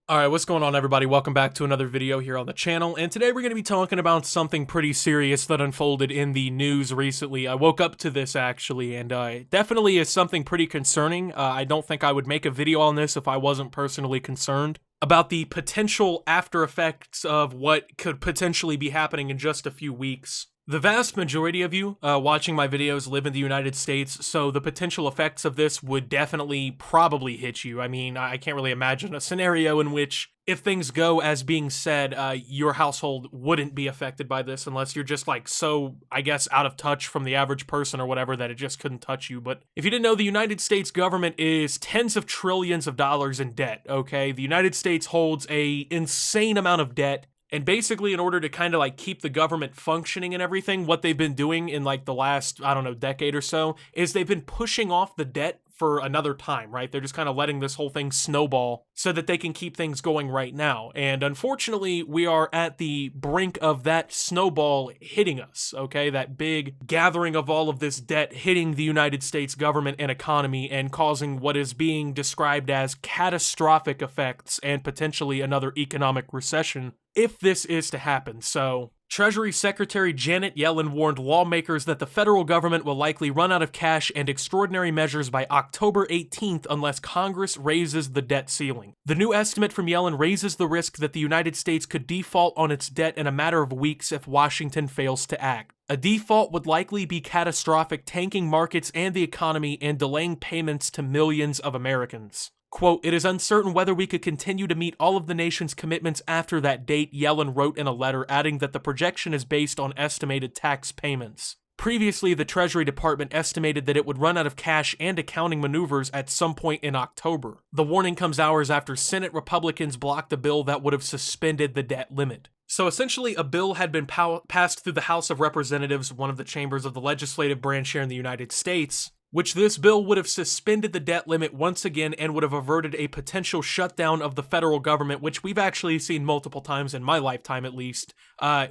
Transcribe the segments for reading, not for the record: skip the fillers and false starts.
Alright, what's going on everybody? Welcome back to another video here on the channel, and today we're going to be talking about something pretty serious that unfolded in the news recently. I woke up to this actually, and it definitely is something pretty concerning. I don't think I would make a video on this if I wasn't personally concerned about the potential after effects of what could potentially be happening in just a few weeks. The vast majority of you watching my videos live in the United States, so the potential effects of this would definitely probably hit you. I mean, I can't really imagine a scenario in which, if things go as being said, your household wouldn't be affected by this unless you're just like so, I guess, out of touch from the average person or whatever that it just couldn't touch you. But if you didn't know, the United States government is tens of trillions of dollars in debt, okay? The United States holds a insane amount of debt. And basically, in order to kind of like keep the government functioning and everything, what they've been doing in like the last, I don't know, decade or so, is they've been pushing off the debt for another time, right? They're just kind of letting this whole thing snowball so that they can keep things going right now. And unfortunately, we are at the brink of that snowball hitting us, okay? That big gathering of all of this debt hitting the United States government and economy and causing what is being described as catastrophic effects and potentially another economic recession if this is to happen. So, Treasury Secretary Janet Yellen warned lawmakers that the federal government will likely run out of cash and extraordinary measures by October 18th unless Congress raises the debt ceiling. The new estimate from Yellen raises the risk that the United States could default on its debt in a matter of weeks if Washington fails to act. A default would likely be catastrophic, tanking markets and the economy and delaying payments to millions of Americans. Quote, "It is uncertain whether we could continue to meet all of the nation's commitments after that date," Yellen wrote in a letter, adding that the projection is based on estimated tax payments. Previously, the Treasury Department estimated that it would run out of cash and accounting maneuvers at some point in October. The warning comes hours after Senate Republicans blocked a bill that would have suspended the debt limit. So essentially, a bill had been passed through the House of Representatives, one of the chambers of the legislative branch here in the United States, which this bill would have suspended the debt limit once again and would have averted a potential shutdown of the federal government, which we've actually seen multiple times in my lifetime at least.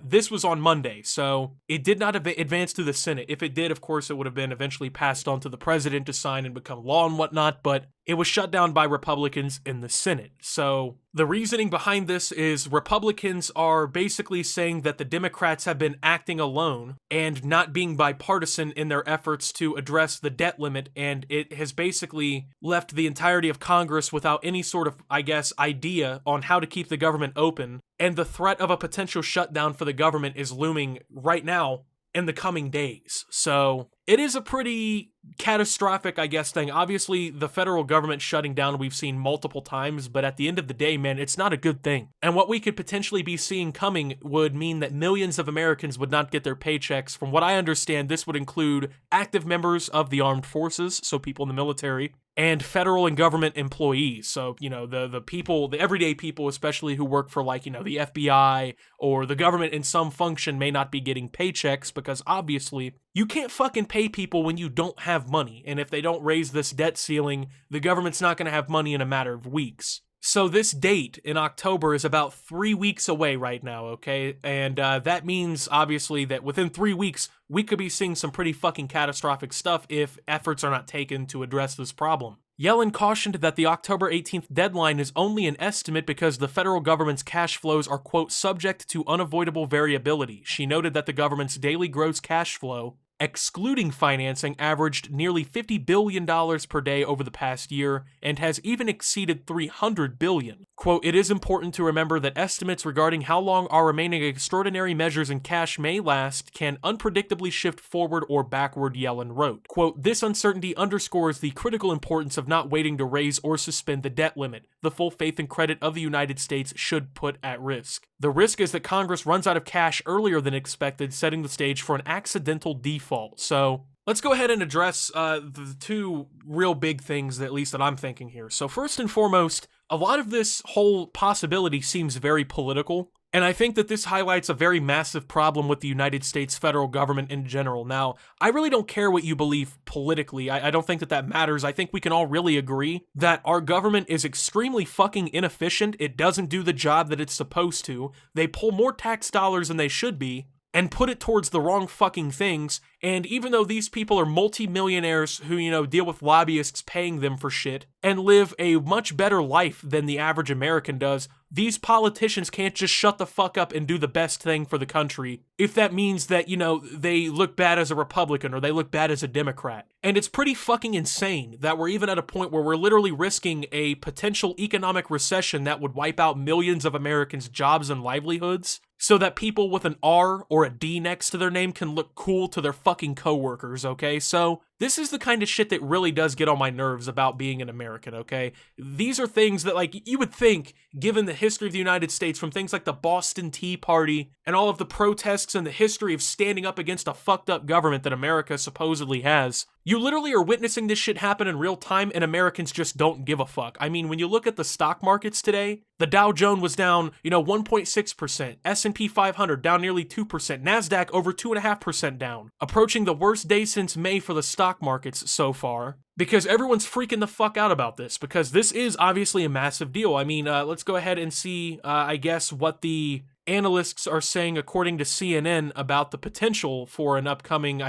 This was on Monday, so it did not advance through the Senate. If it did, of course, it would have been eventually passed on to the president to sign and become law and whatnot, but it was shut down by Republicans in the Senate. So the reasoning behind this is Republicans are basically saying that the Democrats have been acting alone and not being bipartisan in their efforts to address the debt limit, and it has basically left the entirety of Congress without any sort of, I guess, idea on how to keep the government open, and the threat of a potential shutdown for the government is looming right now in the coming days. So it is a pretty catastrophic, I guess, thing. Obviously, the federal government shutting down we've seen multiple times, but at the end of the day, man, it's not a good thing. And what we could potentially be seeing coming would mean that millions of Americans would not get their paychecks. From what I understand, this would include active members of the armed forces, so people in the military, and federal and government employees. So, you know, the people, the everyday people, especially who work for like, you know, the FBI or the government in some function may not be getting paychecks because obviously you can't fucking pay people when you don't have money. And if they don't raise this debt ceiling, the government's not going to have money in a matter of weeks. So this date in October is about 3 weeks away right now, okay? And that means, obviously, that within 3 weeks, we could be seeing some pretty fucking catastrophic stuff if efforts are not taken to address this problem. Yellen cautioned that the October 18th deadline is only an estimate because the federal government's cash flows are, quote, subject to unavoidable variability. She noted that the government's daily gross cash flow, excluding financing, averaged nearly $50 billion per day over the past year and has even exceeded $300 billion. Quote, "It is important to remember that estimates regarding how long our remaining extraordinary measures in cash may last can unpredictably shift forward or backward," Yellen wrote. Quote, "This uncertainty underscores the critical importance of not waiting to raise or suspend the debt limit. The full faith and credit of the United States should put at risk. The risk is that Congress runs out of cash earlier than expected, setting the stage for an accidental default." So let's go ahead and address the two real big things, at least that I'm thinking here. So first and foremost, a lot of this whole possibility seems very political. And I think that this highlights a very massive problem with the United States federal government in general. Now, I really don't care what you believe politically. I don't think that that matters. I think we can all really agree that our government is extremely fucking inefficient. It doesn't do the job that it's supposed to. They pull more tax dollars than they should be. and put it towards the wrong fucking things. And even though these people are multi-millionaires who, deal with lobbyists paying them for shit and live a much better life than the average American does, these politicians can't just shut the fuck up and do the best thing for the country if that means that, they look bad as a Republican or they look bad as a Democrat. And it's pretty fucking insane that we're even at a point where we're literally risking a potential economic recession that would wipe out millions of Americans' jobs and livelihoods so that people with an R or a D next to their name can look cool to their fucking coworkers, okay? So this is the kind of shit that really does get on my nerves about being an American, okay? These are things that, you would think, given the history of the United States, from things like the Boston Tea Party and all of the protests and the history of standing up against a fucked up government that America supposedly has, you literally are witnessing this shit happen in real time, and Americans just don't give a fuck. I mean, when you look at the stock markets today, the Dow Jones was down, 1.6%, S&P 500 down nearly 2%, NASDAQ over 2.5% down, approaching the worst day since May for the stock markets so far, because everyone's freaking the fuck out about this, because this is obviously a massive deal. I mean, let's go ahead and see, what the analysts are saying according to CNN about the potential for an upcoming,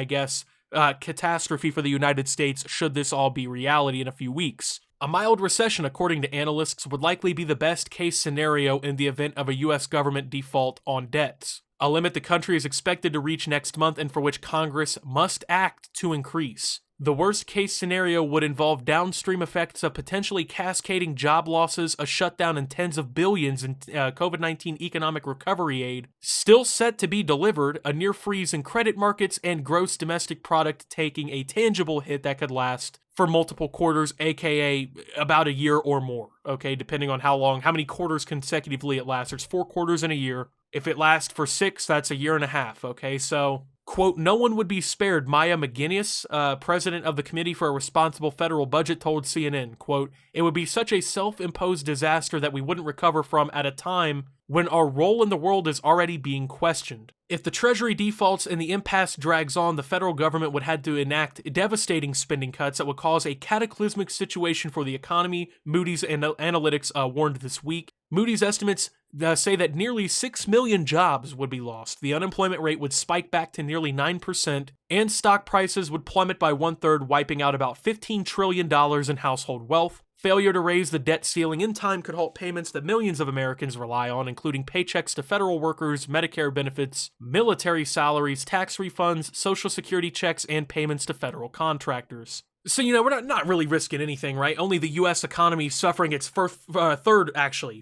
catastrophe for the United States should this all be reality in a few weeks. A mild recession, according to analysts, would likely be the best case scenario in the event of a U.S. government default on debts, a limit the country is expected to reach next month and for which Congress must act to increase. The worst case scenario would involve downstream effects of potentially cascading job losses, a shutdown, and tens of billions in COVID-19 economic recovery aid, still set to be delivered, a near freeze in credit markets, and gross domestic product taking a tangible hit that could last for multiple quarters, aka about a year or more, okay, depending on how many quarters consecutively it lasts. There's 4 quarters in a year. If it lasts for 6, that's a year and a half, okay, so... Quote, no one would be spared, Maya McGuinness, president of the Committee for a Responsible Federal Budget, told CNN, quote, it would be such a self-imposed disaster that we wouldn't recover from at a time when our role in the world is already being questioned. If the Treasury defaults and the impasse drags on, the federal government would have to enact devastating spending cuts that would cause a cataclysmic situation for the economy, Moody's Analytics warned this week. Moody's estimates say that nearly 6 million jobs would be lost, the unemployment rate would spike back to nearly 9%, and stock prices would plummet by 1/3, wiping out about $15 trillion in household wealth. Failure to raise the debt ceiling in time could halt payments that millions of Americans rely on, including paychecks to federal workers, Medicare benefits, military salaries, tax refunds, Social Security checks, and payments to federal contractors. So, we're not really risking anything, right? Only the U.S. economy suffering its third,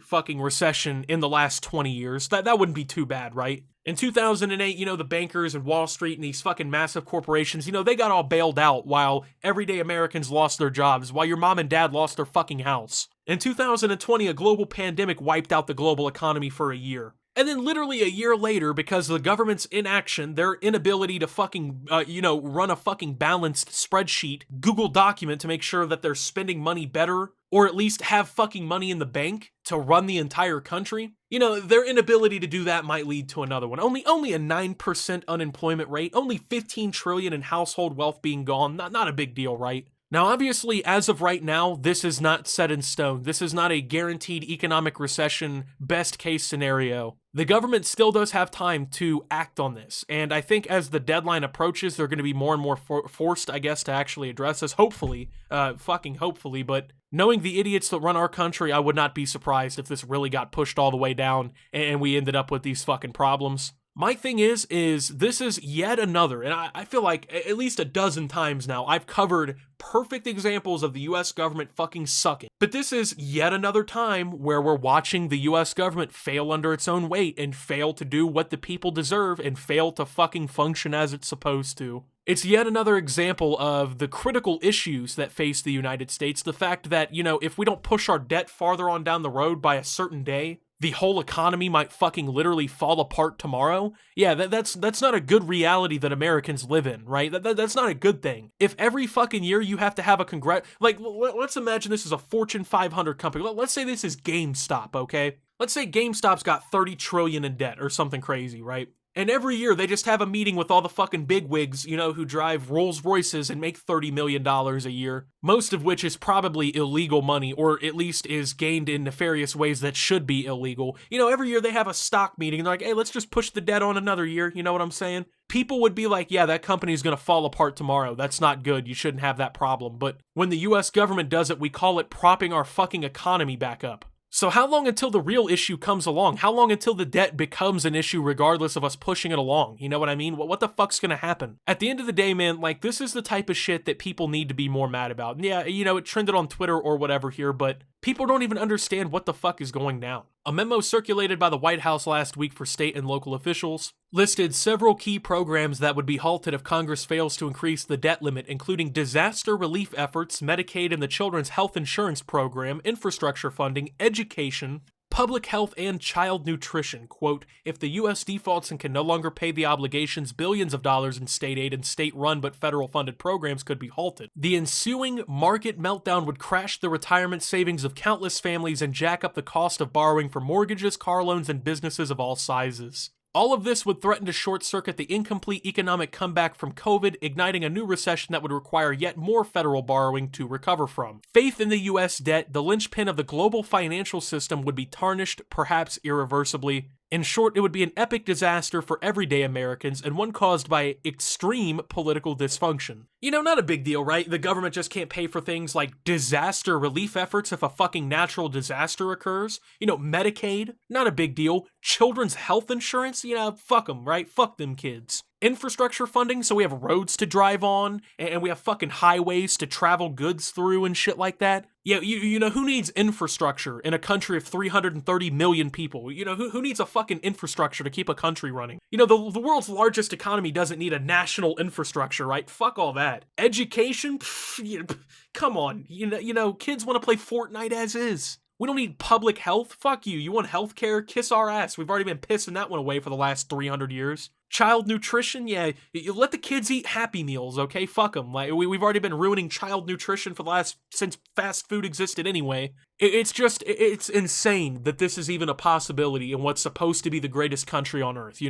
fucking recession in the last 20 years. That wouldn't be too bad, right? In 2008, the bankers and Wall Street and these fucking massive corporations, they got all bailed out while everyday Americans lost their jobs, while your mom and dad lost their fucking house. In 2020, a global pandemic wiped out the global economy for a year. And then literally a year later, because of the government's inaction, their inability to fucking, run a fucking balanced spreadsheet, Google document to make sure that they're spending money better, or at least have fucking money in the bank to run the entire country, their inability to do that might lead to another one. Only a 9% unemployment rate, only $15 trillion in household wealth being gone, not a big deal, right? Now, obviously, as of right now, this is not set in stone. This is not a guaranteed economic recession best case scenario. The government still does have time to act on this, and I think as the deadline approaches, they're going to be more and more forced, to actually address this, hopefully, hopefully, but knowing the idiots that run our country, I would not be surprised if this really got pushed all the way down and we ended up with these fucking problems. My thing is this is yet another, and I feel like at least a dozen times now, I've covered perfect examples of the U.S. government fucking sucking. But this is yet another time where we're watching the U.S. government fail under its own weight and fail to do what the people deserve and fail to fucking function as it's supposed to. It's yet another example of the critical issues that face the United States. The fact that, if we don't push our debt farther on down the road by a certain day, the whole economy might fucking literally fall apart tomorrow. Yeah, that's not a good reality that Americans live in, right? That's not a good thing. If every fucking year you have to have a let's imagine this is a Fortune 500 company. Let's say this is GameStop, okay? Let's say GameStop's got $30 trillion in debt or something crazy, right? And every year they just have a meeting with all the fucking bigwigs, who drive Rolls Royces and make $30 million a year, most of which is probably illegal money, or at least is gained in nefarious ways that should be illegal. Every year they have a stock meeting and they're like, hey, let's just push the debt on another year, you know what I'm saying? People would be like, yeah, that company's gonna fall apart tomorrow. That's not good. You shouldn't have that problem. But when the US government does it, we call it propping our fucking economy back up. So how long until the real issue comes along? How long until the debt becomes an issue regardless of us pushing it along? You know what I mean? What the fuck's gonna happen? At the end of the day, man, this is the type of shit that people need to be more mad about. And yeah, it trended on Twitter or whatever here, but people don't even understand what the fuck is going down. A memo circulated by the White House last week for state and local officials listed several key programs that would be halted if Congress fails to increase the debt limit, including disaster relief efforts, Medicaid and the Children's Health Insurance Program, infrastructure funding, education, public health, and child nutrition. Quote, if the U.S. defaults and can no longer pay the obligations, billions of dollars in state aid and state-run but federal-funded programs could be halted. The ensuing market meltdown would crash the retirement savings of countless families and jack up the cost of borrowing for mortgages, car loans, and businesses of all sizes. All of this would threaten to short-circuit the incomplete economic comeback from COVID, igniting a new recession that would require yet more federal borrowing to recover from. Faith in the U.S. debt, the linchpin of the global financial system, would be tarnished, perhaps irreversibly. In short, it would be an epic disaster for everyday Americans, and one caused by extreme political dysfunction. Not a big deal, right? The government just can't pay for things like disaster relief efforts if a fucking natural disaster occurs. Medicaid, not a big deal. Children's health insurance, fuck them, right? Fuck them kids. Infrastructure funding, so we have roads to drive on, and we have fucking highways to travel goods through and shit like that. Yeah, who needs infrastructure in a country of 330 million people? Who needs a fucking infrastructure to keep a country running? The world's largest economy doesn't need a national infrastructure, right? Fuck all that. Education? Come on. Kids want to play Fortnite as is. We don't need public health. Fuck you. You want healthcare? Kiss our ass. We've already been pissing that one away for the last 300 years. Child nutrition? Yeah, you let the kids eat Happy Meals, okay? Fuck them. We've already been ruining child nutrition since fast food existed anyway. It's insane that this is even a possibility in what's supposed to be the greatest country on earth,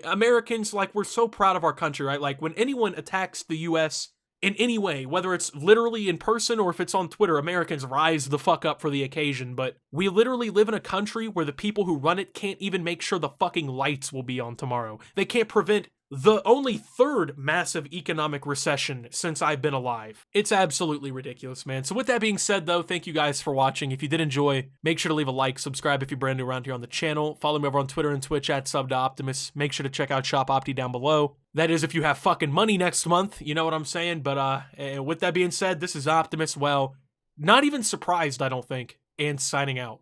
Americans, we're so proud of our country, right? When anyone attacks the U.S., in any way, whether it's literally in person or if it's on Twitter, Americans rise the fuck up for the occasion, but we literally live in a country where the people who run it can't even make sure the fucking lights will be on tomorrow. They can't prevent the only third massive economic recession since I've been alive. It's absolutely ridiculous, man. So with that being said, though, thank you guys for watching. If you did enjoy, make sure to leave a like, subscribe if you're brand new around here on the channel, follow me over on Twitter and Twitch at @SubToOptimus. Make sure to check out Shop Opti down below. That is if you have fucking money next month, you know what I'm saying? But with that being said, this is Optimus, well, not even surprised, I don't think, and signing out.